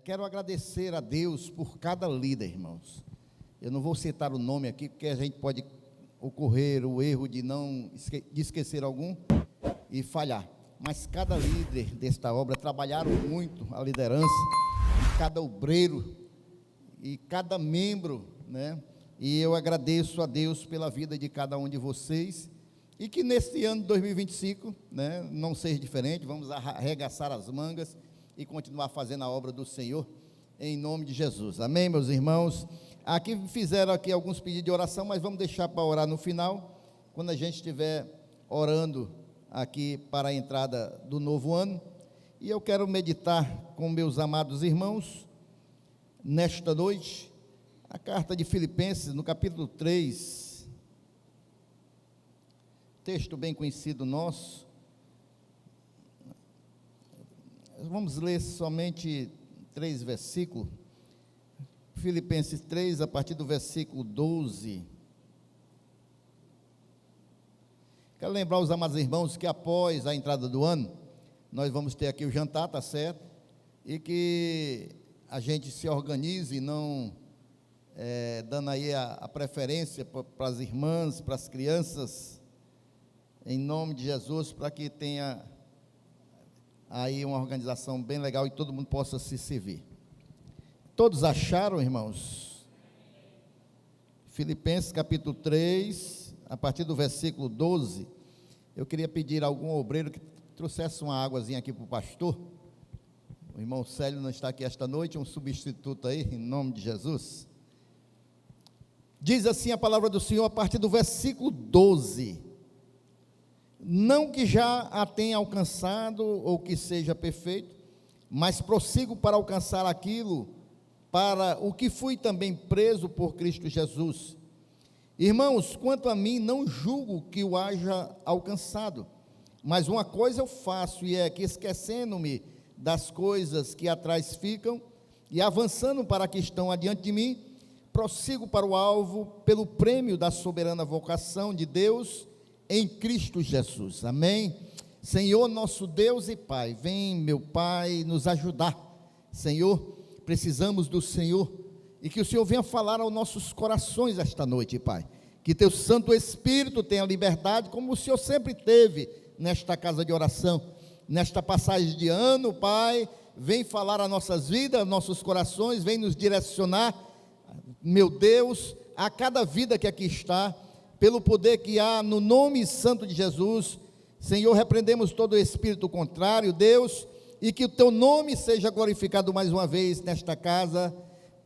Quero agradecer a Deus por cada líder, irmãos. Eu não vou citar o nome aqui, porque a gente pode ocorrer o erro de de esquecer algum e falhar. Mas cada líder desta obra trabalharam muito a liderança, cada obreiro e cada membro, né? E eu agradeço a Deus pela vida de cada um de vocês, e que neste ano de 2025, né, não seja diferente. Vamos arregaçar as mangas e continuar fazendo a obra do Senhor, em nome de Jesus, amém, meus irmãos? Aqui fizeram alguns pedidos de oração, mas vamos deixar para orar no final, quando a gente estiver orando aqui para a entrada do novo ano. E eu quero meditar com meus amados irmãos, nesta noite, a carta de Filipenses, no capítulo 3, texto bem conhecido nosso. Vamos ler somente 3 versículos, Filipenses 3, a partir do versículo 12. Quero lembrar os amados irmãos que após a entrada do ano, nós vamos ter aqui o jantar, tá certo? E que a gente se organize, não dando aí a preferência para as irmãs, para as crianças, em nome de Jesus, para que tenha aí uma organização bem legal e todo mundo possa se servir. Todos acharam, irmãos? Filipenses capítulo 3, a partir do versículo 12, eu queria pedir a algum obreiro que trouxesse uma águazinha aqui para o pastor. O irmão Célio não está aqui esta noite, um substituto aí, em nome de Jesus. Diz assim a palavra do Senhor, a partir do versículo 12: não que já a tenha alcançado, ou que seja perfeito, mas prossigo para alcançar aquilo, para o que fui também preso por Cristo Jesus. Irmãos, quanto a mim, não julgo que o haja alcançado, mas uma coisa eu faço, e é que, esquecendo-me das coisas que atrás ficam, e avançando para que estão adiante de mim, prossigo para o alvo, pelo prêmio da soberana vocação de Deus em Cristo Jesus, amém? Senhor, nosso Deus e Pai, vem, meu Pai, nos ajudar. Senhor, precisamos do Senhor, e que o Senhor venha falar aos nossos corações esta noite, Pai. Que teu Santo Espírito tenha liberdade, como o Senhor sempre teve nesta casa de oração, nesta passagem de ano, Pai. Vem falar a nossas vidas, nossos corações, vem nos direcionar, meu Deus, a cada vida que aqui está, pelo poder que há no nome santo de Jesus. Senhor, repreendemos todo o espírito contrário, Deus, e que o teu nome seja glorificado mais uma vez nesta casa,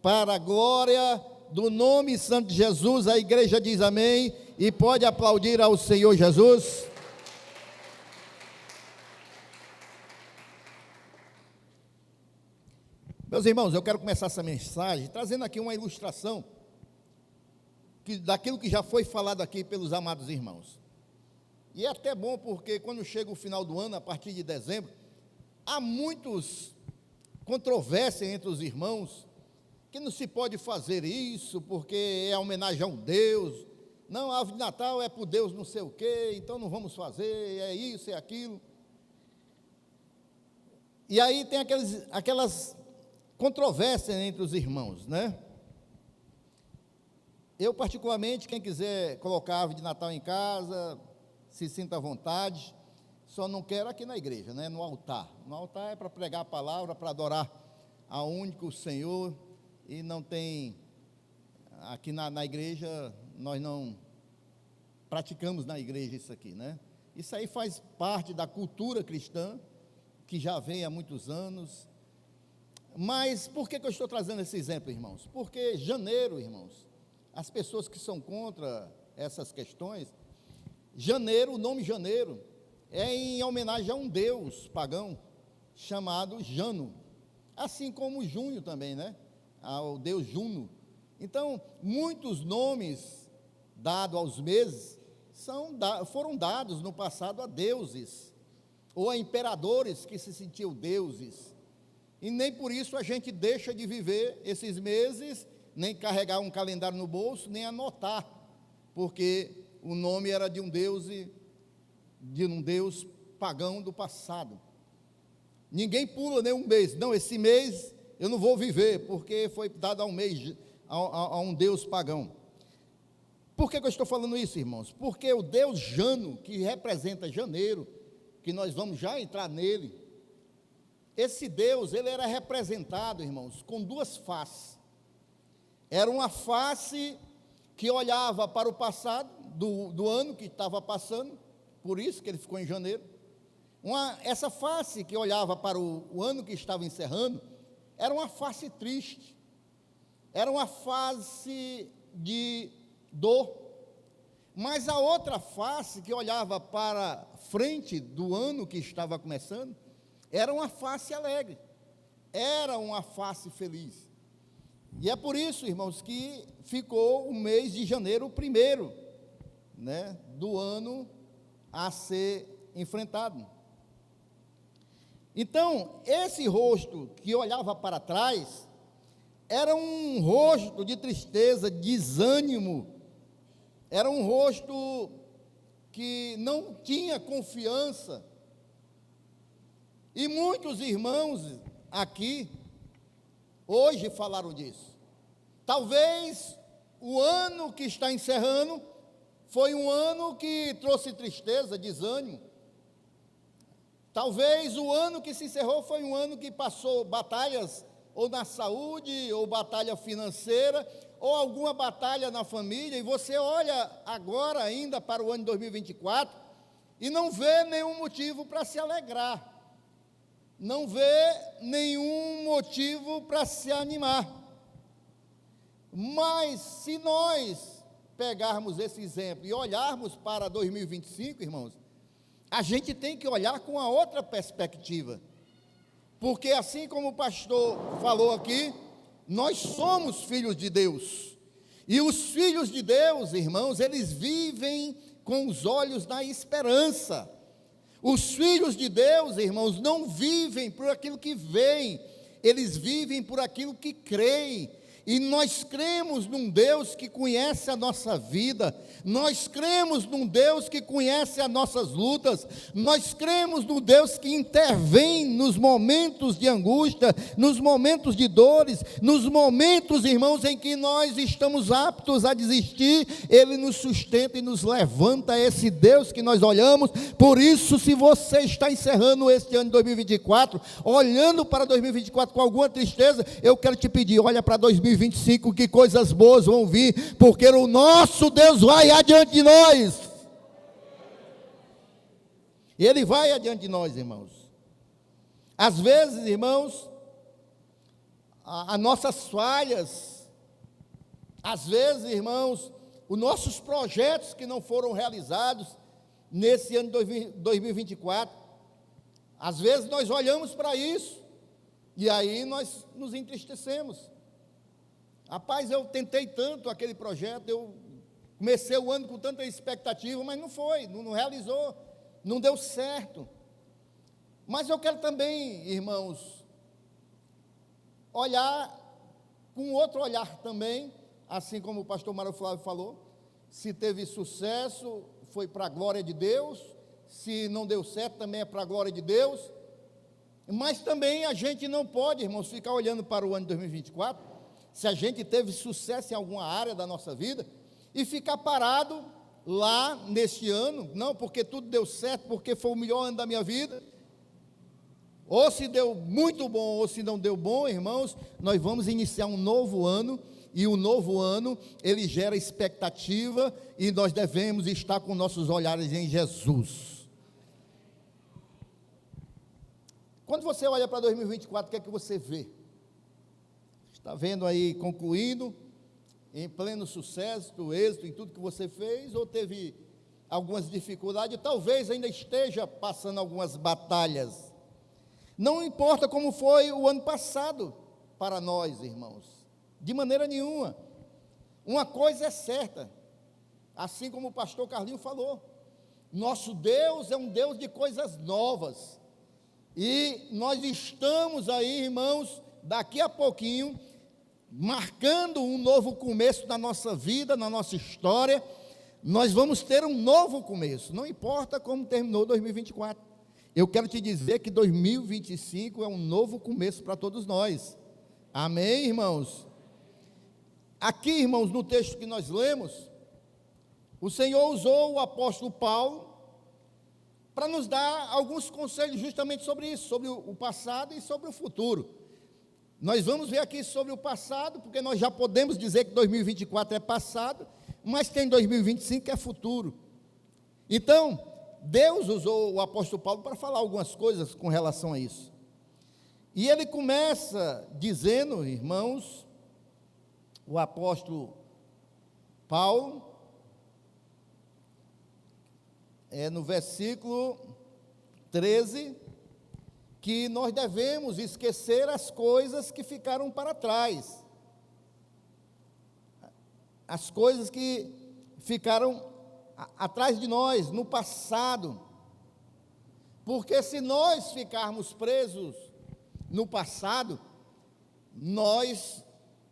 para a glória do nome santo de Jesus. A igreja diz amém, e pode aplaudir ao Senhor Jesus. Meus irmãos, eu quero começar essa mensagem trazendo aqui uma ilustração daquilo que já foi falado aqui pelos amados irmãos. E é até bom, porque quando chega o final do ano, a partir de dezembro, há muitas controvérsias entre os irmãos, que não se pode fazer isso, porque é homenagem a um Deus. Não, a árvore de Natal é para o Deus não sei o quê, então não vamos fazer, é isso, é aquilo. E aí tem aquelas controvérsias entre os irmãos, né? Eu, particularmente, quem quiser colocar a árvore de Natal em casa, se sinta à vontade, só não quero aqui na igreja, né? No altar. No altar é para pregar a palavra, para adorar a único Senhor, e não tem, aqui na igreja, nós não praticamos na igreja isso aqui, né? Isso aí faz parte da cultura cristã, que já vem há muitos anos. Mas por que eu estou trazendo esse exemplo, irmãos? Porque janeiro, irmãos, as pessoas que são contra essas questões, janeiro, o nome janeiro, é em homenagem a um deus pagão, chamado Jano, assim como junho também, né? Ao deus Juno. Então, muitos nomes dados aos meses foram dados no passado a deuses, ou a imperadores que se sentiam deuses, e nem por isso a gente deixa de viver esses meses, nem carregar um calendário no bolso, nem anotar, porque o nome era de um deus pagão do passado. Ninguém pula nem um mês. Não, esse mês eu não vou viver, porque foi dado a um Deus pagão. Por que eu estou falando isso, irmãos? Porque o Deus Jano, que representa janeiro, que nós vamos já entrar nele, esse Deus, ele era representado, irmãos, com duas faces. Era uma face que olhava para o passado, do ano que estava passando, por isso que ele ficou em janeiro. Essa face que olhava para o ano que estava encerrando, era uma face triste, era uma face de dor. Mas a outra face que olhava para frente do ano que estava começando, era uma face alegre, era uma face feliz. E é por isso, irmãos, que ficou o mês de janeiro o primeiro, né, do ano a ser enfrentado. Então, esse rosto que olhava para trás, era um rosto de tristeza, de desânimo, era um rosto que não tinha confiança. E muitos irmãos aqui, hoje falaram disso. Talvez o ano que está encerrando, foi um ano que trouxe tristeza, desânimo. Talvez o ano que se encerrou foi um ano que passou batalhas, ou na saúde, ou batalha financeira, ou alguma batalha na família, e você olha agora ainda para o ano de 2024, e não vê nenhum motivo para se alegrar, não vê nenhum motivo para se animar. Mas se nós pegarmos esse exemplo e olharmos para 2025, irmãos, a gente tem que olhar com a outra perspectiva, porque assim como o pastor falou aqui, nós somos filhos de Deus, e os filhos de Deus, irmãos, eles vivem com os olhos da esperança. Os filhos de Deus, irmãos, não vivem por aquilo que veem, eles vivem por aquilo que creem. E nós cremos num Deus que conhece a nossa vida, nós cremos num Deus que conhece as nossas lutas, nós cremos num Deus que intervém nos momentos de angústia, nos momentos de dores, nos momentos, irmãos, em que nós estamos aptos a desistir, Ele nos sustenta e nos levanta, esse Deus que nós olhamos. Por isso, se você está encerrando este ano de 2024, olhando para 2024 com alguma tristeza, eu quero te pedir, olha para 2025, que coisas boas vão vir, porque o nosso Deus vai adiante de nós. Ele vai adiante de nós, irmãos. Às vezes, irmãos, as nossas falhas, às vezes, irmãos, os nossos projetos que não foram realizados nesse ano de 2024, às vezes nós olhamos para isso, e aí nós nos entristecemos. Rapaz, eu tentei tanto aquele projeto, eu comecei o ano com tanta expectativa, mas não foi, não realizou, não deu certo. Mas eu quero também, irmãos, olhar com outro olhar também, assim como o pastor Mário Flávio falou, se teve sucesso, foi para a glória de Deus, se não deu certo, também é para a glória de Deus. Mas também a gente não pode, irmãos, ficar olhando para o ano de 2024, se a gente teve sucesso em alguma área da nossa vida, e ficar parado lá neste ano, não, porque tudo deu certo, porque foi o melhor ano da minha vida, ou se deu muito bom, ou se não deu bom, irmãos, nós vamos iniciar um novo ano, e o novo ano, ele gera expectativa, e nós devemos estar com nossos olhares em Jesus. Quando você olha para 2024, o que é que você vê? Está vendo aí, concluindo, em pleno sucesso, êxito em tudo que você fez, ou teve algumas dificuldades, talvez ainda esteja passando algumas batalhas. Não importa como foi o ano passado para nós, irmãos, de maneira nenhuma. Uma coisa é certa, assim como o pastor Carlinho falou, nosso Deus é um Deus de coisas novas, e nós estamos aí, irmãos, daqui a pouquinho, marcando um novo começo na nossa vida, na nossa história. Nós vamos ter um novo começo, não importa como terminou 2024, eu quero te dizer que 2025 é um novo começo para todos nós, Amém, irmãos? Aqui, irmãos, no texto que nós lemos, o Senhor usou o apóstolo Paulo para nos dar alguns conselhos justamente sobre isso, sobre o passado e sobre o futuro. Nós vamos ver aqui sobre o passado, porque nós já podemos dizer que 2024 é passado, mas tem 2025 que é futuro. Então, Deus usou o apóstolo Paulo para falar algumas coisas com relação a isso. E ele começa dizendo, irmãos, o apóstolo Paulo, no versículo 13, que nós devemos esquecer as coisas que ficaram para trás, as coisas que ficaram atrás de nós, no passado, porque se nós ficarmos presos no passado, nós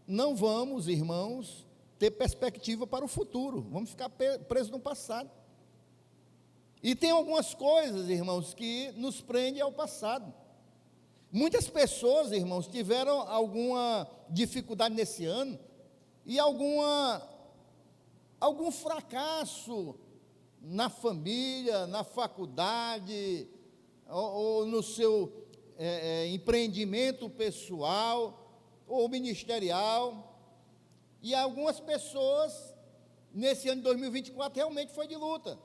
não vamos, irmãos, ter perspectiva para o futuro, vamos ficar presos no passado. E tem algumas coisas, irmãos, que nos prendem ao passado. Muitas pessoas, irmãos, tiveram alguma dificuldade nesse ano e algum fracasso na família, na faculdade, ou no seu empreendimento pessoal ou ministerial. E algumas pessoas, nesse ano de 2024, realmente foi de luta.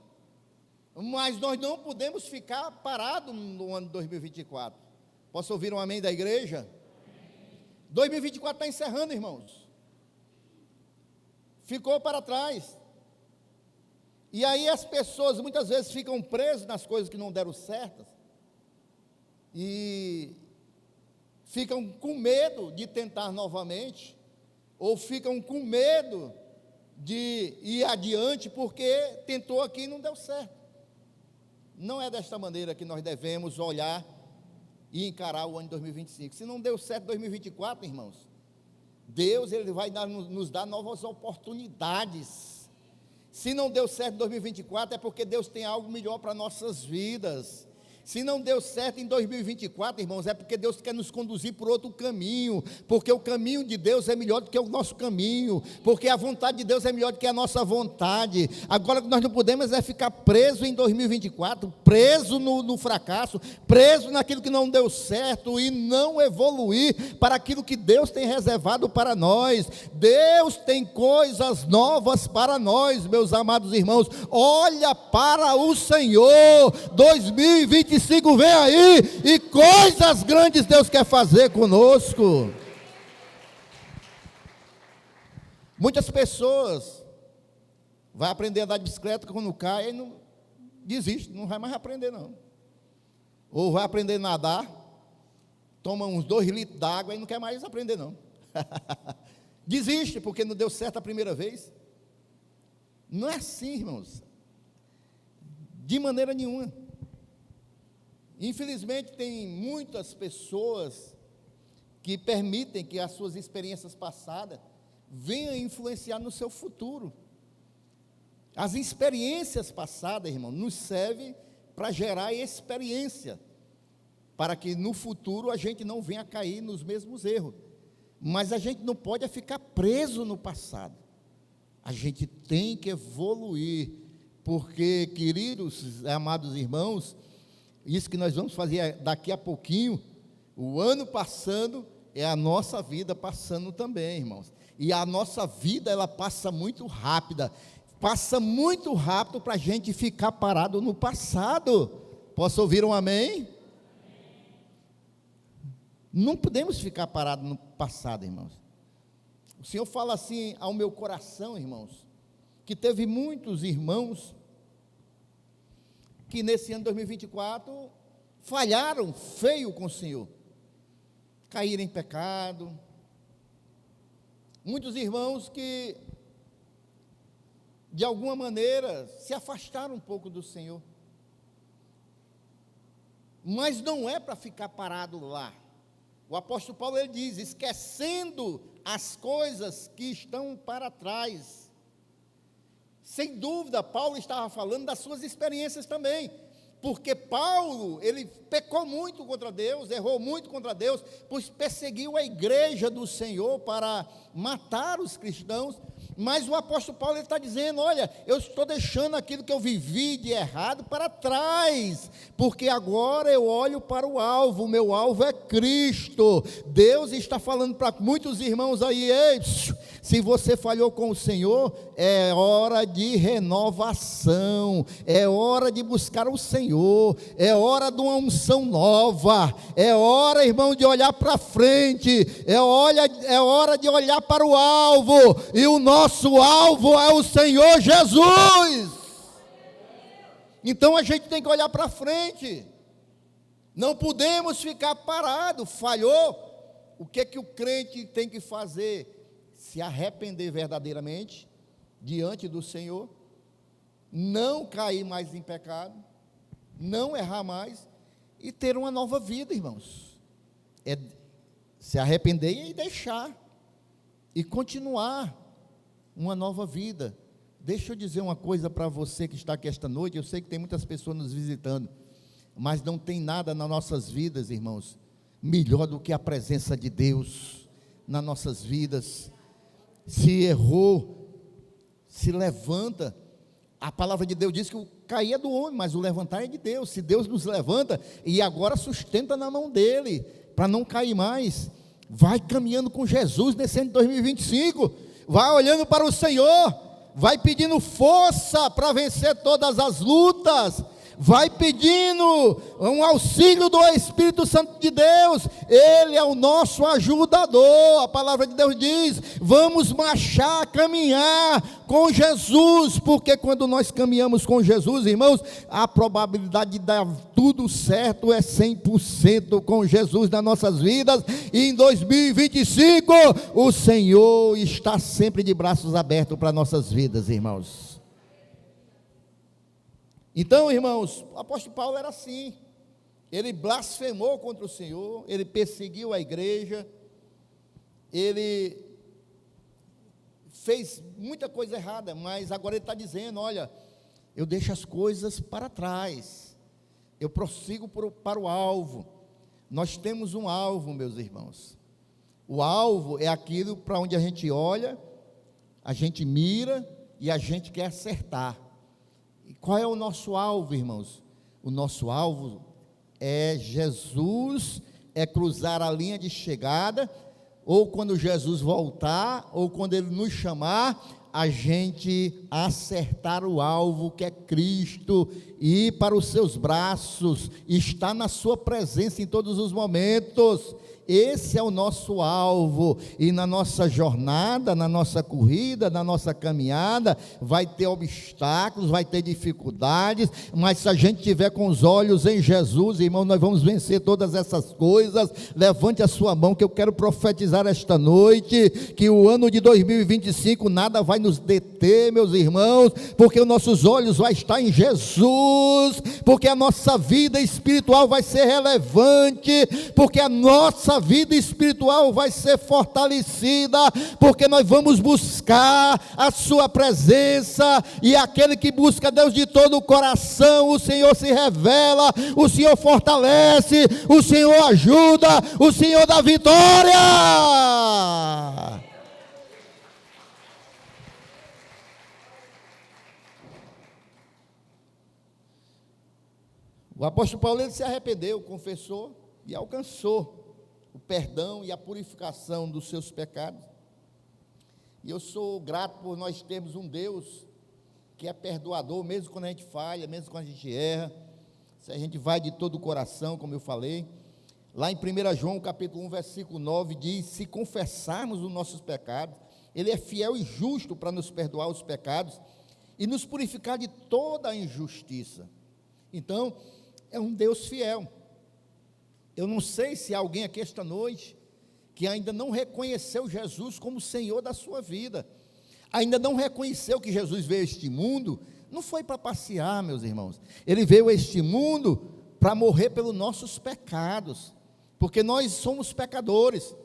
Mas nós não podemos ficar parados no ano de 2024. Posso ouvir um amém da igreja? Amém. 2024 está encerrando, irmãos. Ficou para trás. E aí as pessoas muitas vezes ficam presas nas coisas que não deram certas. E ficam com medo de tentar novamente. Ou ficam com medo de ir adiante porque tentou aqui e não deu certo. Não é desta maneira que nós devemos olhar e encarar o ano de 2025. Se não deu certo em 2024, irmãos, Deus ele vai nos dar novas oportunidades. Se não deu certo em 2024, é porque Deus tem algo melhor para nossas vidas. Se não deu certo em 2024, irmãos, é porque Deus quer nos conduzir por outro caminho, porque o caminho de Deus é melhor do que o nosso caminho, porque a vontade de Deus é melhor do que a nossa vontade. Agora, nós não podemos ficar preso em 2024, preso no fracasso, preso naquilo que não deu certo e não evoluir para aquilo que Deus tem reservado para nós. Deus tem coisas novas para nós, meus amados irmãos. Olha para o Senhor. 2025 vem aí e coisas grandes Deus quer fazer conosco. Muitas pessoas vão aprender a andar de bicicleta, quando cai e não desiste, não vai mais aprender não. Ou vai aprender a nadar, toma uns 2 litros d'água e não quer mais aprender não. Desiste porque não deu certo a primeira vez. Não é assim, irmãos, de maneira nenhuma. Infelizmente, tem muitas pessoas que permitem que as suas experiências passadas venham influenciar no seu futuro. As experiências passadas, irmão, nos servem para gerar experiência, para que no futuro a gente não venha cair nos mesmos erros. Mas a gente não pode ficar preso no passado. A gente tem que evoluir, porque, queridos, amados irmãos, isso que nós vamos fazer daqui a pouquinho, o ano passando, é a nossa vida passando também, irmãos. E a nossa vida, ela passa muito rápida. Passa muito rápido para a gente ficar parado no passado. Posso ouvir um amém? Não podemos ficar parados no passado, irmãos. O Senhor fala assim ao meu coração, irmãos, que teve muitos irmãos que nesse ano de 2024 falharam feio com o Senhor, caíram em pecado. Muitos irmãos que de alguma maneira se afastaram um pouco do Senhor, mas não é para ficar parado lá. O apóstolo Paulo ele diz: esquecendo as coisas que estão para trás. Sem dúvida, Paulo estava falando das suas experiências também, porque Paulo, ele pecou muito contra Deus, errou muito contra Deus, pois perseguiu a igreja do Senhor para matar os cristãos. Mas o apóstolo Paulo está dizendo: olha, eu estou deixando aquilo que eu vivi de errado para trás, porque agora eu olho para o alvo, o meu alvo é Cristo. Deus está falando para muitos irmãos aí: ei, se você falhou com o Senhor, é hora de renovação, é hora de buscar o Senhor, é hora de uma unção nova, é hora, irmão, de olhar para frente, é hora de olhar para o alvo, e o nosso alvo é o Senhor Jesus. Então a gente tem que olhar para frente, não podemos ficar parado. Falhou, o que o crente tem que fazer? Se arrepender verdadeiramente diante do Senhor, não cair mais em pecado, não errar mais e ter uma nova vida, irmãos. É se arrepender e deixar e continuar uma nova vida. Deixa eu dizer uma coisa para você que está aqui esta noite. Eu sei que tem muitas pessoas nos visitando, mas não tem nada nas nossas vidas, irmãos, melhor do que a presença de Deus nas nossas vidas. Se errou, se levanta. A palavra de Deus diz que o cair é do homem, mas o levantar é de Deus. Se Deus nos levanta, e agora sustenta na mão dele, para não cair mais, vai caminhando com Jesus nesse ano de 2025, vai olhando para o Senhor, vai pedindo força para vencer todas as lutas, vai pedindo um auxílio do Espírito Santo de Deus. Ele é o nosso ajudador. A palavra de Deus diz: vamos marchar, caminhar com Jesus, porque quando nós caminhamos com Jesus, irmãos, a probabilidade de dar tudo certo é 100% com Jesus nas nossas vidas. E em 2025 o Senhor está sempre de braços abertos para nossas vidas, irmãos. Então, irmãos, o apóstolo Paulo era assim. Ele blasfemou contra o Senhor, ele perseguiu a igreja, ele fez muita coisa errada, mas agora ele está dizendo: olha, eu deixo as coisas para trás, eu prossigo para o alvo. Nós temos um alvo, meus irmãos. O alvo é aquilo para onde a gente olha, a gente mira e a gente quer acertar. E qual é o nosso alvo, irmãos? O nosso alvo é Jesus, é cruzar a linha de chegada, ou quando Jesus voltar, ou quando Ele nos chamar, a gente acertar o alvo que é Cristo, e ir para os seus braços, estar na sua presença em todos os momentos. Esse é o nosso alvo, e na nossa jornada, na nossa corrida, na nossa caminhada, vai ter obstáculos, vai ter dificuldades, mas se a gente tiver com os olhos em Jesus, irmão, nós vamos vencer todas essas coisas. Levante a sua mão, que eu quero profetizar esta noite, que o ano de 2025, nada vai nos deter, meus irmãos, porque os nossos olhos vão estar em Jesus, porque a nossa vida espiritual vai ser relevante, porque a nossa vida espiritual vai ser fortalecida, porque nós vamos buscar a sua presença, e aquele que busca Deus de todo o coração, o Senhor se revela, o Senhor fortalece, o Senhor ajuda, o Senhor dá vitória. O apóstolo Paulo, ele se arrependeu, confessou e alcançou o perdão e a purificação dos seus pecados. E eu sou grato por nós termos um Deus que é perdoador, mesmo quando a gente falha, mesmo quando a gente erra, se a gente vai de todo o coração, como eu falei. Lá em 1 João capítulo 1, versículo 9, diz: se confessarmos os nossos pecados, Ele é fiel e justo para nos perdoar os pecados e nos purificar de toda a injustiça. Então, é um Deus fiel. Eu não sei se há alguém aqui esta noite que ainda não reconheceu Jesus como Senhor da sua vida, ainda não reconheceu que Jesus veio a este mundo, não foi para passear, meus irmãos, Ele veio a este mundo para morrer pelos nossos pecados, porque nós somos pecadores.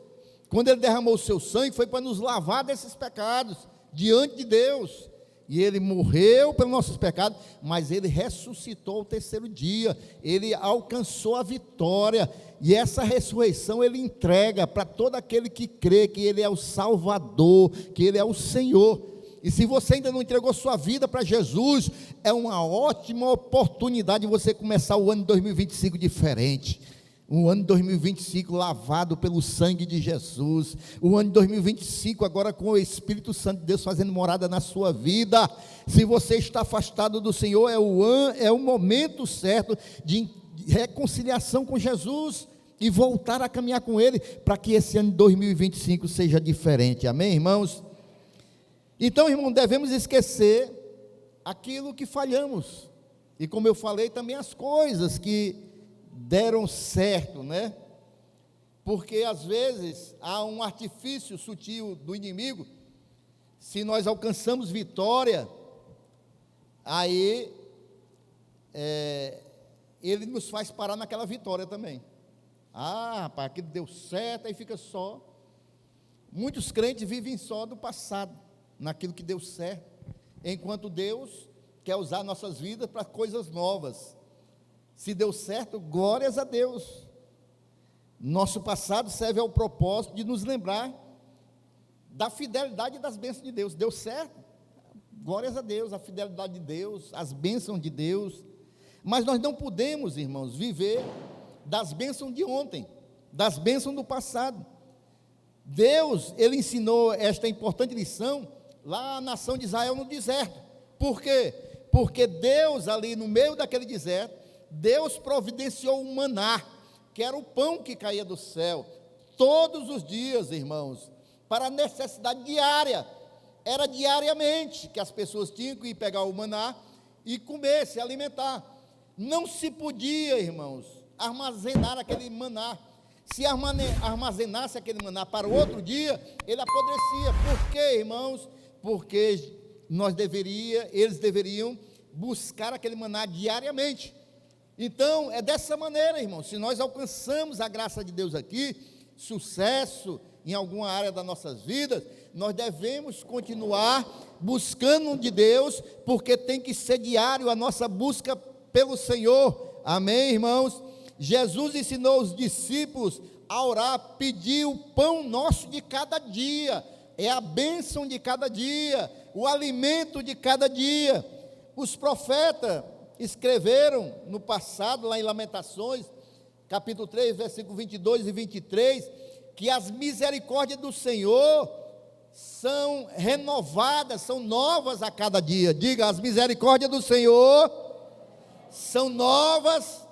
Quando Ele derramou o seu sangue, foi para nos lavar desses pecados, diante de Deus. e ele morreu pelos nossos pecados, mas ele ressuscitou ao terceiro dia, ele alcançou a vitória, e essa ressurreição ele entrega para todo aquele que crê que ele é o Salvador, que ele é o Senhor. E se você ainda não entregou sua vida para Jesus, é uma ótima oportunidade de você começar o ano de 2025 diferente. Um ano de 2025 lavado pelo sangue de Jesus. Um ano de 2025 agora com o Espírito Santo de Deus fazendo morada na sua vida. Se você está afastado do Senhor, é o momento certo de reconciliação com Jesus e voltar a caminhar com Ele, para que esse ano de 2025 seja diferente. Amém, irmãos? Então, irmão, devemos esquecer aquilo que falhamos. E como eu falei, também as coisas que deram certo, né? Porque às vezes há um artifício sutil do inimigo. Se nós alcançamos vitória, aí ele nos faz parar naquela vitória também. Ah, rapaz, aquilo deu certo, aí fica só. Muitos crentes vivem só do passado, naquilo que deu certo, enquanto Deus quer usar nossas vidas para coisas novas. Se deu certo, glórias a Deus. Nosso passado serve ao propósito de nos lembrar da fidelidade e das bênçãos de Deus. Deu certo, glórias a Deus, a fidelidade de Deus, as bênçãos de Deus. Mas nós não podemos, irmãos, viver das bênçãos de ontem, das bênçãos do passado. Deus, Ele ensinou esta importante lição lá na nação de Israel no deserto. Por quê? Porque Deus ali no meio daquele deserto, Deus providenciou um maná, que era o pão que caía do céu, todos os dias, irmãos, para a necessidade diária. Era diariamente que as pessoas tinham que ir pegar o maná e comer, se alimentar. Não se podia, irmãos, armazenar aquele maná. Se armazenasse aquele maná para o outro dia, ele apodrecia. Por quê, irmãos? Porque eles deveriam buscar aquele maná diariamente. Então, é dessa maneira, irmãos, se nós alcançamos a graça de Deus aqui, sucesso em alguma área das nossas vidas, nós devemos continuar buscando de Deus, porque tem que ser diário a nossa busca pelo Senhor. Amém, irmãos? Jesus ensinou os discípulos a orar, pedir o pão nosso de cada dia, é a bênção de cada dia, o alimento de cada dia. Os profetas escreveram no passado, lá em Lamentações, capítulo 3, versículo 22 e 23, que as misericórdias do Senhor são renovadas, são novas a cada dia. Diga, as misericórdias do Senhor são novas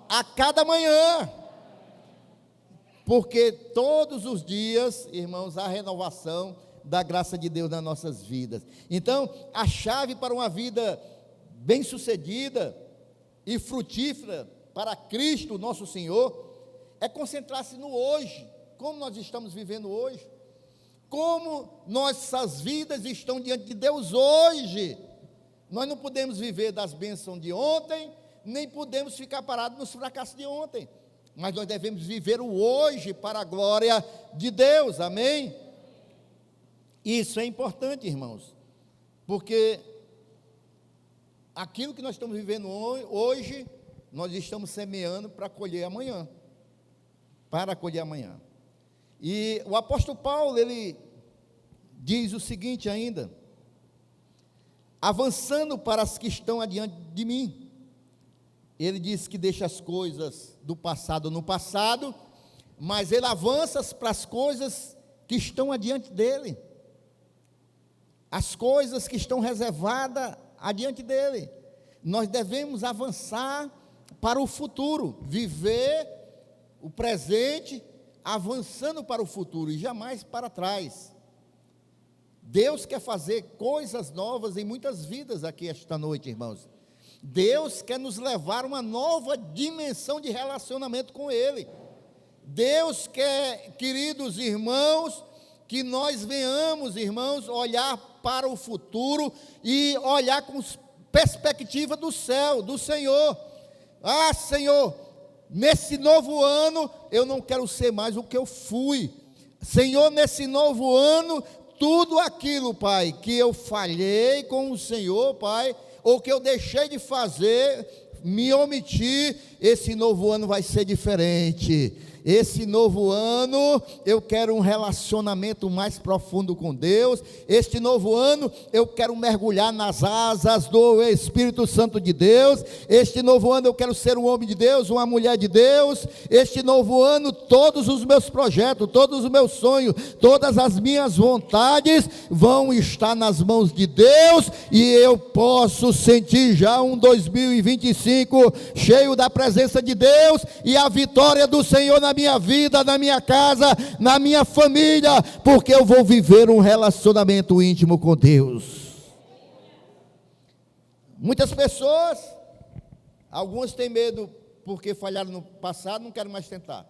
a cada manhã, porque todos os dias, irmãos, há renovação da graça de Deus nas nossas vidas. Então, a chave para uma vida bem-sucedida e frutífera para Cristo, nosso Senhor, é concentrar-se no hoje, como nós estamos vivendo hoje, como nossas vidas estão diante de Deus hoje. Nós não podemos viver das bênçãos de ontem, nem podemos ficar parados nos fracassos de ontem, mas nós devemos viver o hoje para a glória de Deus, amém? Isso é importante, irmãos, porque aquilo que nós estamos vivendo hoje, nós estamos semeando para colher amanhã, E o apóstolo Paulo, ele diz o seguinte ainda: avançando para as que estão adiante de mim. Ele diz que deixa as coisas do passado no passado, mas ele avança para as coisas que estão adiante dele, as coisas que estão reservadas adiante dele. Nós devemos avançar para o futuro, viver o presente, avançando para o futuro e jamais para trás. Deus quer fazer coisas novas em muitas vidas aqui esta noite, irmãos. Deus quer nos levar a uma nova dimensão de relacionamento com Ele. Deus quer, queridos irmãos, que nós venhamos, irmãos, olhar para o futuro e olhar com perspectiva do céu, do Senhor. Ah, Senhor, nesse novo ano, eu não quero ser mais o que eu fui. Senhor, nesse novo ano, tudo aquilo, Pai, que eu falhei com o Senhor, Pai, ou que eu deixei de fazer, me omiti, esse novo ano vai ser diferente. Esse novo ano, eu quero um relacionamento mais profundo com Deus. Este novo ano, eu quero mergulhar nas asas do Espírito Santo de Deus. Este novo ano, eu quero ser um homem de Deus, uma mulher de Deus. Este novo ano, todos os meus projetos, todos os meus sonhos, todas as minhas vontades vão estar nas mãos de Deus, e eu posso sentir já um 2025 cheio da presença de Deus e a vitória do Senhor na minha vida, na minha casa, na minha família, porque eu vou viver um relacionamento íntimo com Deus. Muitas pessoas, algumas têm medo porque falharam no passado, não querem mais tentar.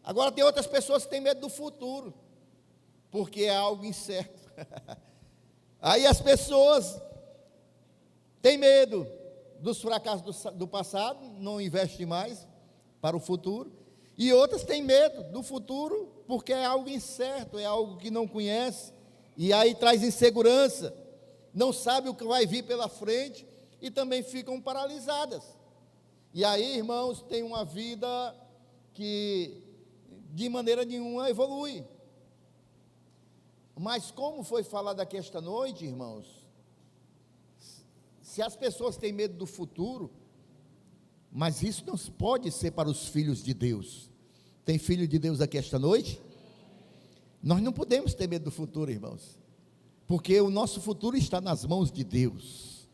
Agora tem outras pessoas que têm medo do futuro, porque é algo incerto. Aí as pessoas têm medo dos fracassos do passado, não investem mais para o futuro. E outras têm medo do futuro, porque é algo incerto, é algo que não conhece, e aí traz insegurança, não sabe o que vai vir pela frente, e também ficam paralisadas. E aí, irmãos, tem uma vida que de maneira nenhuma evolui. Mas como foi falado aqui esta noite, irmãos, se as pessoas têm medo do futuro, mas isso não pode ser para os filhos de Deus. Tem filho de Deus aqui esta noite? Nós não podemos ter medo do futuro, irmãos, porque o nosso futuro está nas mãos de Deus,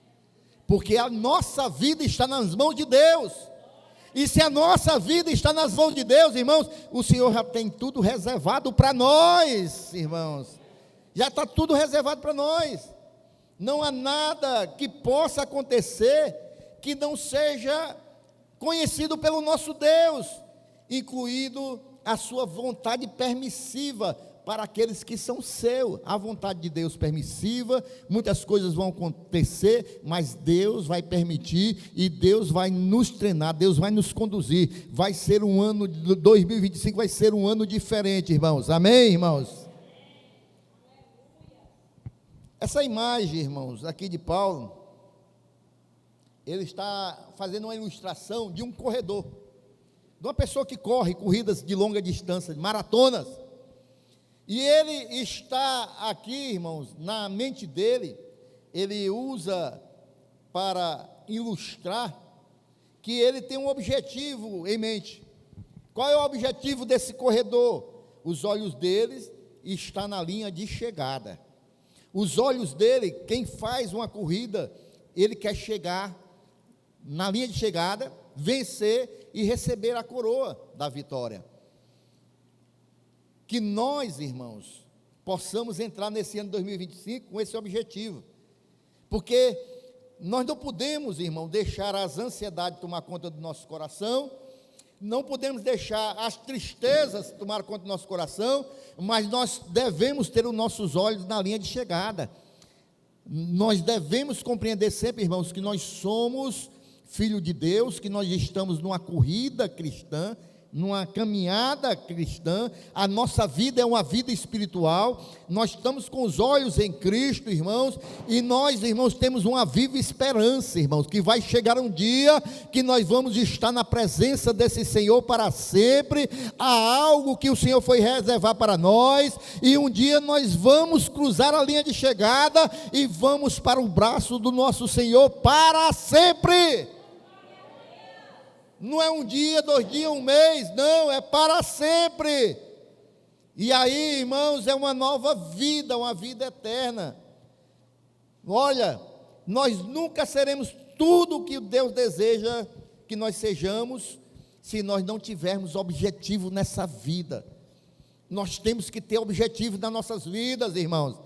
porque a nossa vida está nas mãos de Deus, e se a nossa vida está nas mãos de Deus, irmãos, o Senhor já tem tudo reservado para nós, irmãos, já está tudo reservado para nós. Não há nada que possa acontecer que não seja conhecido pelo nosso Deus, incluído a sua vontade permissiva para aqueles que são seus. A vontade de Deus permissiva, muitas coisas vão acontecer, mas Deus vai permitir, e Deus vai nos treinar, Deus vai nos conduzir. Vai ser um ano de 2025, vai ser um ano diferente, irmãos. Amém, irmãos? Essa imagem, irmãos, aqui de Paulo, ele está fazendo uma ilustração de um corredor, de uma pessoa que corre corridas de longa distância, maratonas, e ele está aqui, irmãos, na mente dele, ele usa para ilustrar que ele tem um objetivo em mente. Qual é o objetivo desse corredor? Os olhos deles estão na linha de chegada. Os olhos dele, quem faz uma corrida, ele quer chegar na linha de chegada, vencer e receber a coroa da vitória. Que nós, irmãos, possamos entrar nesse ano de 2025 com esse objetivo, porque nós não podemos, irmão, deixar as ansiedades tomar conta do nosso coração, não podemos deixar as tristezas tomar conta do nosso coração, mas nós devemos ter os nossos olhos na linha de chegada. Nós devemos compreender sempre, irmãos, que nós somos filho de Deus, que nós estamos numa corrida cristã, numa caminhada cristã. A nossa vida é uma vida espiritual, nós estamos com os olhos em Cristo, irmãos, e nós, irmãos, temos uma viva esperança, irmãos, que vai chegar um dia que nós vamos estar na presença desse Senhor para sempre. Há algo que o Senhor foi reservar para nós, e um dia nós vamos cruzar a linha de chegada e vamos para o braço do nosso Senhor para sempre. Não é um dia, 2 dias, um mês, não, é para sempre. E aí, irmãos, é uma nova vida, uma vida eterna. Olha, nós nunca seremos tudo o que Deus deseja que nós sejamos, se nós não tivermos objetivo nessa vida. Nós temos que ter objetivo nas nossas vidas, irmãos.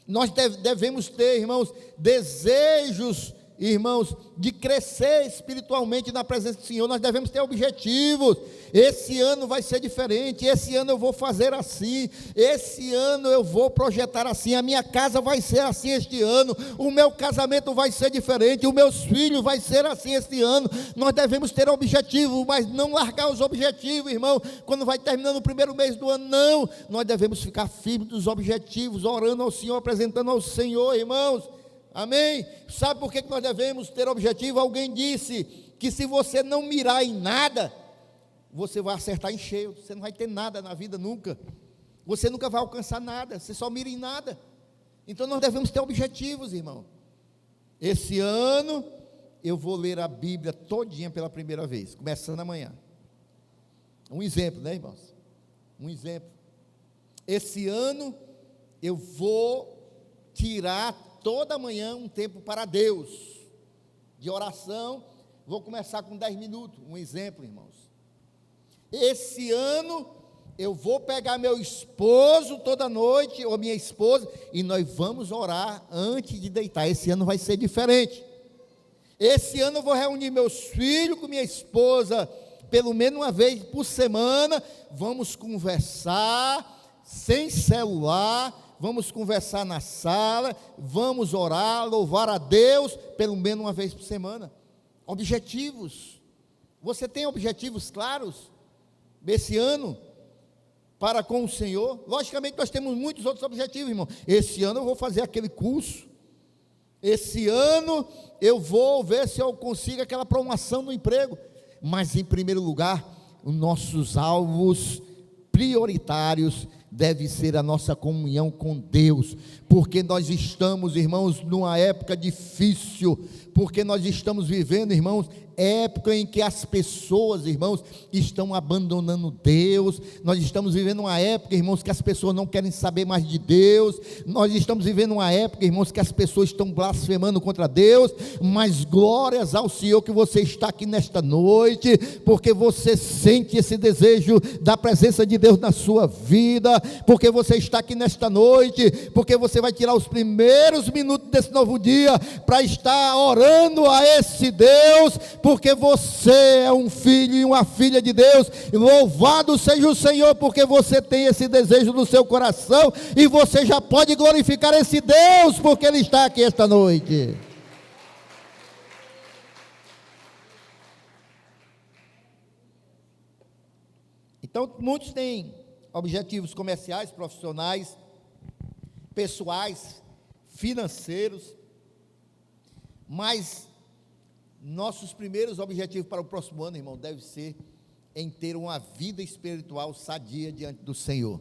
Nós devemos ter, irmãos, desejos irmãos, de crescer espiritualmente na presença do Senhor, nós devemos ter objetivos. Esse ano vai ser diferente, esse ano eu vou fazer assim, esse ano eu vou projetar assim, a minha casa vai ser assim este ano, o meu casamento vai ser diferente, os meus filhos vai ser assim este ano. Nós devemos ter objetivos, mas não largar os objetivos, irmão, quando vai terminando o primeiro mês do ano, não. Nós devemos ficar firmes nos objetivos, orando ao Senhor, apresentando ao Senhor, irmãos. Amém? Sabe por que nós devemos ter objetivo? Alguém disse que se você não mirar em nada, você vai acertar em cheio, você não vai ter nada na vida nunca, você nunca vai alcançar nada, você só mira em nada. Então nós devemos ter objetivos, irmão. Esse ano eu vou ler a Bíblia todinha pela primeira vez, começando amanhã. Um exemplo, né, irmãos? Um exemplo. Esse ano eu vou tirar toda manhã um tempo para Deus, de oração. Vou começar com 10 minutos, um exemplo, irmãos. Esse ano eu vou pegar meu esposo toda noite, ou minha esposa, e nós vamos orar antes de deitar. Esse ano vai ser diferente. Esse ano eu vou reunir meus filhos com minha esposa, pelo menos uma vez por semana. Vamos conversar, sem celular, vamos conversar na sala, vamos orar, louvar a Deus, pelo menos uma vez por semana. Objetivos. Você tem objetivos claros esse ano para com o Senhor? Logicamente nós temos muitos outros objetivos, irmão. Esse ano eu vou fazer aquele curso. Esse ano eu vou ver se eu consigo aquela promoção no emprego. Mas em primeiro lugar, os nossos alvos prioritários deve ser a nossa comunhão com Deus, porque nós estamos, irmãos, numa época difícil, porque nós estamos vivendo, irmãos, época em que as pessoas, irmãos, estão abandonando Deus. Nós estamos vivendo uma época, irmãos, que as pessoas não querem saber mais de Deus. Nós estamos vivendo uma época, irmãos, que as pessoas estão blasfemando contra Deus. Mas glórias ao Senhor que você está aqui nesta noite, porque você sente esse desejo da presença de Deus na sua vida, porque você está aqui nesta noite, porque você vai tirar os primeiros minutos desse novo dia para estar orando a esse Deus, porque você é um filho e uma filha de Deus. Louvado seja o Senhor, porque você tem esse desejo no seu coração, e você já pode glorificar esse Deus, porque Ele está aqui esta noite. Então, muitos têm objetivos comerciais, profissionais, pessoais, financeiros, mas nossos primeiros objetivos para o próximo ano, irmão, deve ser em ter uma vida espiritual sadia diante do Senhor.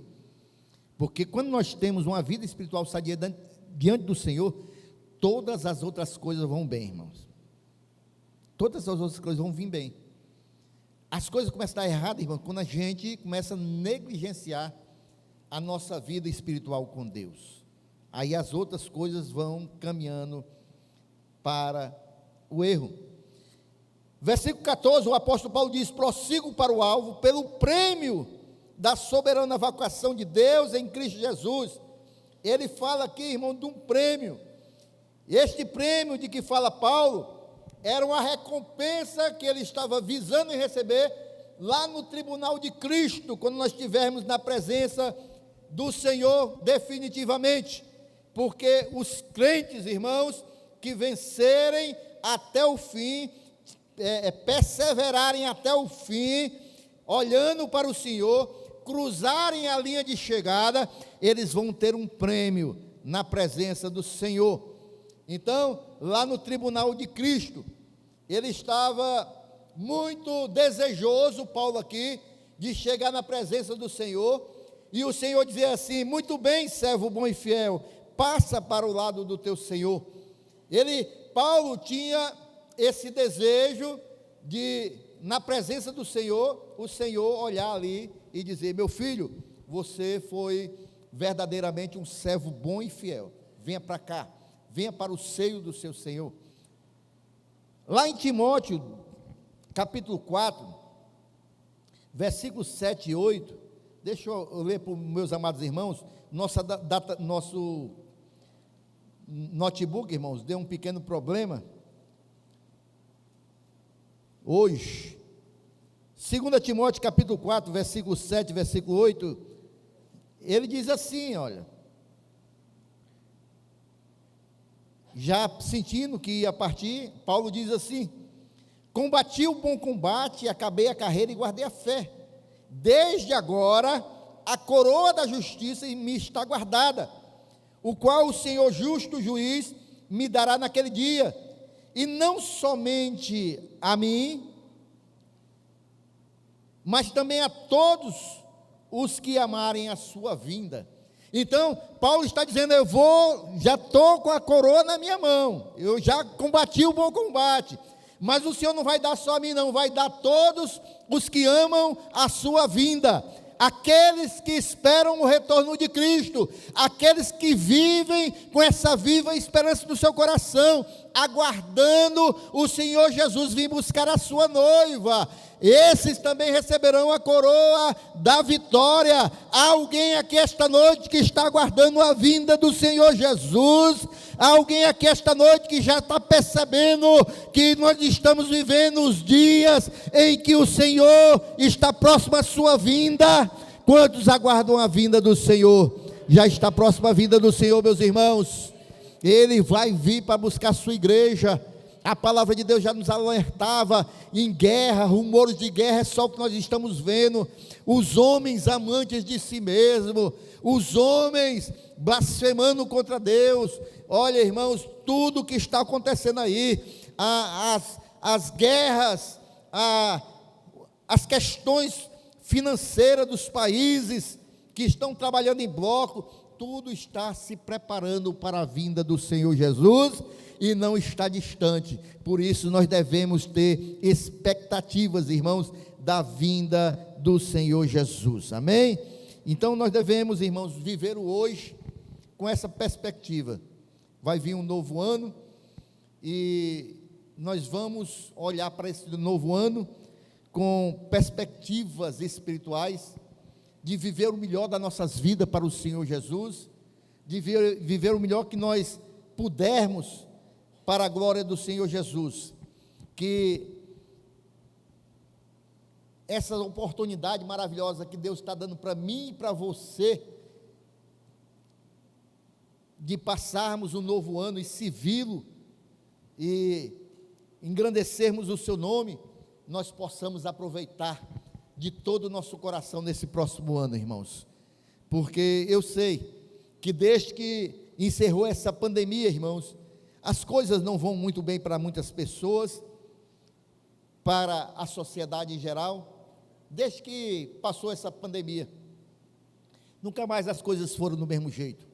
Porque quando nós temos uma vida espiritual sadia diante do Senhor, todas as outras coisas vão bem, irmãos. Todas as outras coisas vão vir bem. As coisas começam a dar errado, irmão, quando a gente começa a negligenciar a nossa vida espiritual com Deus. Aí as outras coisas vão caminhando para o erro. Versículo 14, o apóstolo Paulo diz: prossigo para o alvo, pelo prêmio da soberana vocação de Deus em Cristo Jesus. Ele fala aqui, irmão, de um prêmio. Este prêmio de que fala Paulo era uma recompensa que ele estava visando em receber lá no tribunal de Cristo, quando nós estivermos na presença do Senhor definitivamente. Porque os crentes, irmãos, que vencerem até o fim, perseverarem até o fim, olhando para o Senhor, cruzarem a linha de chegada, eles vão ter um prêmio na presença do Senhor. Então, lá no tribunal de Cristo, ele estava muito desejoso, Paulo aqui, de chegar na presença do Senhor, e o Senhor dizia assim: muito bem, servo bom e fiel, passa para o lado do teu Senhor. Paulo tinha esse desejo de, na presença do Senhor, o Senhor olhar ali e dizer: meu filho, você foi verdadeiramente um servo bom e fiel, venha para cá, venha para o seio do seu Senhor. Lá em Timóteo, capítulo 4, versículos 7 e 8, deixa eu ler para os meus amados irmãos. Nosso notebook, irmãos, deu um pequeno problema, hoje. 2 Timóteo capítulo 4, versículo 7, versículo 8, ele diz assim, olha, já sentindo que ia partir, Paulo diz assim: combati o bom combate, acabei a carreira e guardei a fé. Desde agora, a coroa da justiça me está guardada, o qual o Senhor justo juiz me dará naquele dia, e não somente a mim, mas também a todos os que amarem a sua vinda. Então, Paulo está dizendo, já estou com a coroa na minha mão, eu já combati o bom combate, mas o Senhor não vai dar só a mim não, vai dar a todos os que amam a sua vinda, aqueles que esperam o retorno de Cristo, aqueles que vivem com essa viva esperança no seu coração, aguardando o Senhor Jesus vir buscar a sua noiva. Esses também receberão a coroa da vitória. Há alguém aqui esta noite que está aguardando a vinda do Senhor Jesus? Há alguém aqui esta noite que já está percebendo que nós estamos vivendo os dias em que o Senhor está próximo à sua vinda? Quantos aguardam a vinda do Senhor? Já está próxima a vinda do Senhor, meus irmãos. Ele vai vir para buscar a sua igreja. A palavra de Deus já nos alertava em guerra, rumores de guerra, é só o que nós estamos vendo. Os homens amantes de si mesmo, os homens blasfemando contra Deus. Olha, irmãos, tudo que está acontecendo aí, as guerras, as questões financeiras dos países que estão trabalhando em bloco, tudo está se preparando para a vinda do Senhor Jesus e não está distante. Por isso nós devemos ter expectativas, irmãos, da vinda do Senhor Jesus, amém? Então nós devemos, irmãos, viver o hoje com essa perspectiva. Vai vir um novo ano e nós vamos olhar para esse novo ano com perspectivas espirituais, de viver o melhor das nossas vidas para o Senhor Jesus, de viver o melhor que nós pudermos para a glória do Senhor Jesus. Que essa oportunidade maravilhosa que Deus está dando para mim e para você, de passarmos um novo ano e servi-lo, e engrandecermos o seu nome, nós possamos aproveitar de todo o nosso coração nesse próximo ano, irmãos, porque eu sei que desde que encerrou essa pandemia, irmãos, as coisas não vão muito bem para muitas pessoas, para a sociedade em geral. Desde que passou essa pandemia, nunca mais as coisas foram do mesmo jeito.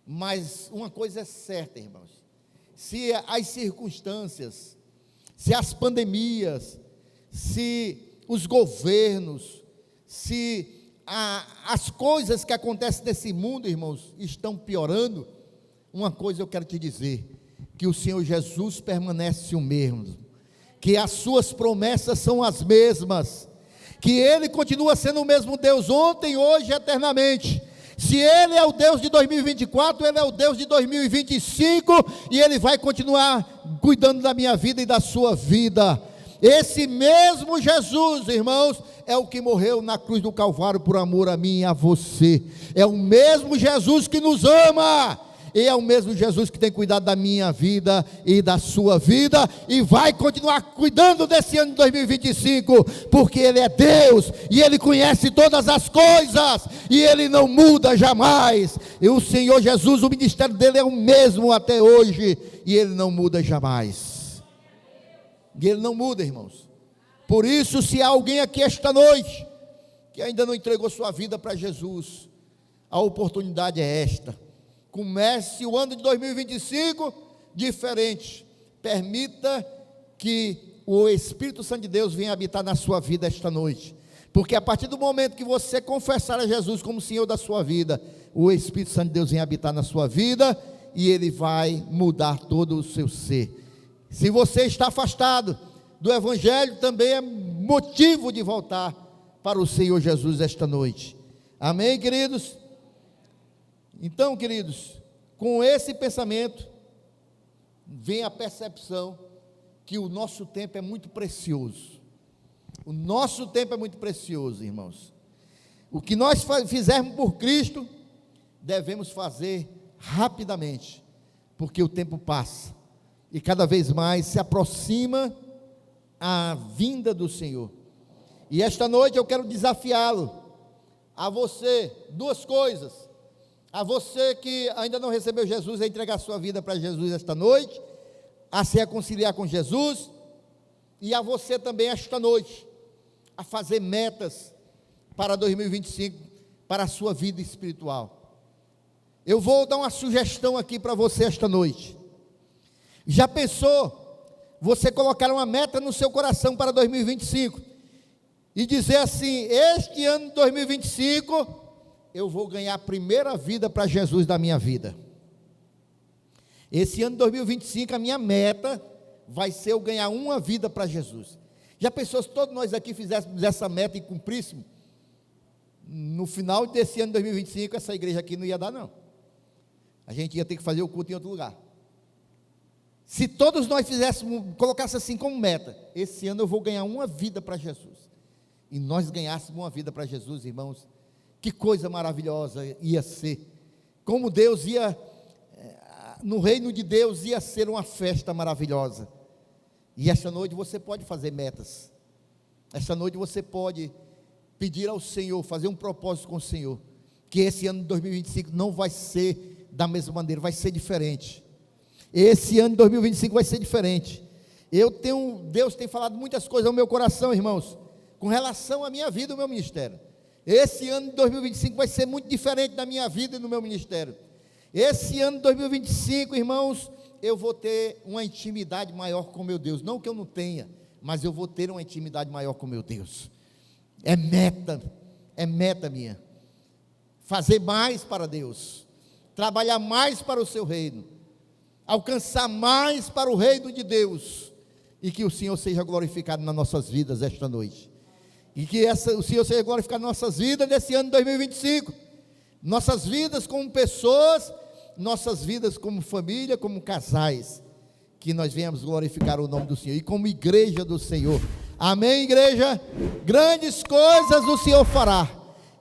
Mas uma coisa é certa, irmãos, se as circunstâncias, se as pandemias, se os governos, se as coisas que acontecem nesse mundo, irmãos, estão piorando, uma coisa eu quero te dizer, que o Senhor Jesus permanece o mesmo, que as suas promessas são as mesmas, que Ele continua sendo o mesmo Deus ontem, hoje e eternamente. Se Ele é o Deus de 2024, Ele é o Deus de 2025, e Ele vai continuar cuidando da minha vida e da sua vida. Esse mesmo Jesus, irmãos, é o que morreu na cruz do Calvário por amor a mim e a você. É o mesmo Jesus que nos ama, e é o mesmo Jesus que tem cuidado da minha vida e da sua vida, e vai continuar cuidando desse ano de 2025, porque Ele é Deus, e Ele conhece todas as coisas, e Ele não muda jamais. E o Senhor Jesus, o ministério dEle é o mesmo até hoje, e Ele não muda jamais. E Ele não muda, irmãos. Por isso, se há alguém aqui esta noite que ainda não entregou sua vida para Jesus, a oportunidade é esta. Comece o ano de 2025 diferente. Permita que o Espírito Santo de Deus venha habitar na sua vida esta noite, porque a partir do momento que você confessar a Jesus como Senhor da sua vida, o Espírito Santo de Deus vem habitar na sua vida, e Ele vai mudar todo o seu ser. Se você está afastado do Evangelho, também é motivo de voltar para o Senhor Jesus esta noite. Amém, queridos? Então, queridos, com esse pensamento, vem a percepção que o nosso tempo é muito precioso. O nosso tempo é muito precioso, irmãos. O que nós fizermos por Cristo, devemos fazer rapidamente, porque o tempo passa, e cada vez mais se aproxima a vinda do Senhor. E esta noite eu quero desafiá-lo, a você, duas coisas: a você que ainda não recebeu Jesus, a entregar sua vida para Jesus esta noite, a se reconciliar com Jesus, e a você também esta noite, a fazer metas para 2025, para a sua vida espiritual. Eu vou dar uma sugestão aqui para você esta noite. Já pensou você colocar uma meta no seu coração para 2025 e dizer assim: este ano de 2025 eu vou ganhar a primeira vida para Jesus da minha vida. Esse ano de 2025 a minha meta vai ser eu ganhar uma vida para Jesus. Já pensou se todos nós aqui fizéssemos essa meta e cumpríssemos? No final desse ano de 2025 essa igreja aqui não ia dar não. A gente ia ter que fazer o culto em outro lugar. Se todos nós fizéssemos, colocasse assim como meta: esse ano eu vou ganhar uma vida para Jesus, e nós ganhássemos uma vida para Jesus, irmãos, que coisa maravilhosa ia ser. Como Deus ia, no reino de Deus ia ser uma festa maravilhosa. E esta noite você pode fazer metas. Esta noite você pode pedir ao Senhor, fazer um propósito com o Senhor, que esse ano de 2025 não vai ser da mesma maneira, vai ser diferente. Esse ano de 2025 vai ser diferente. Deus tem falado muitas coisas ao meu coração, irmãos, com relação à minha vida e ao meu ministério. Esse ano de 2025 vai ser muito diferente da minha vida e do meu ministério. Esse ano de 2025, irmãos, eu vou ter uma intimidade maior com meu Deus. Não que eu não tenha, mas eu vou ter uma intimidade maior com meu Deus. É meta minha. Fazer mais para Deus, trabalhar mais para o seu reino, alcançar mais para o reino de Deus, e que o Senhor seja glorificado nas nossas vidas esta noite, e que o Senhor seja glorificado nas nossas vidas nesse ano de 2025, nossas vidas como pessoas, nossas vidas como família, como casais, que nós venhamos glorificar o nome do Senhor, e como igreja do Senhor. Amém, igreja? Grandes coisas o Senhor fará.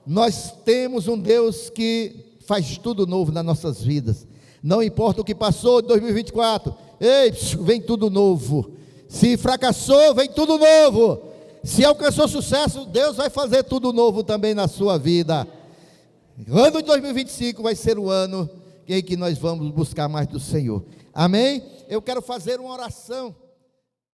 Nós temos um Deus que faz tudo novo nas nossas vidas. Não importa o que passou de 2024, ei, vem tudo novo. Se fracassou, vem tudo novo. Se alcançou sucesso, Deus vai fazer tudo novo também na sua vida. O ano de 2025 vai ser o ano em que nós vamos buscar mais do Senhor. Amém? Eu quero fazer uma oração.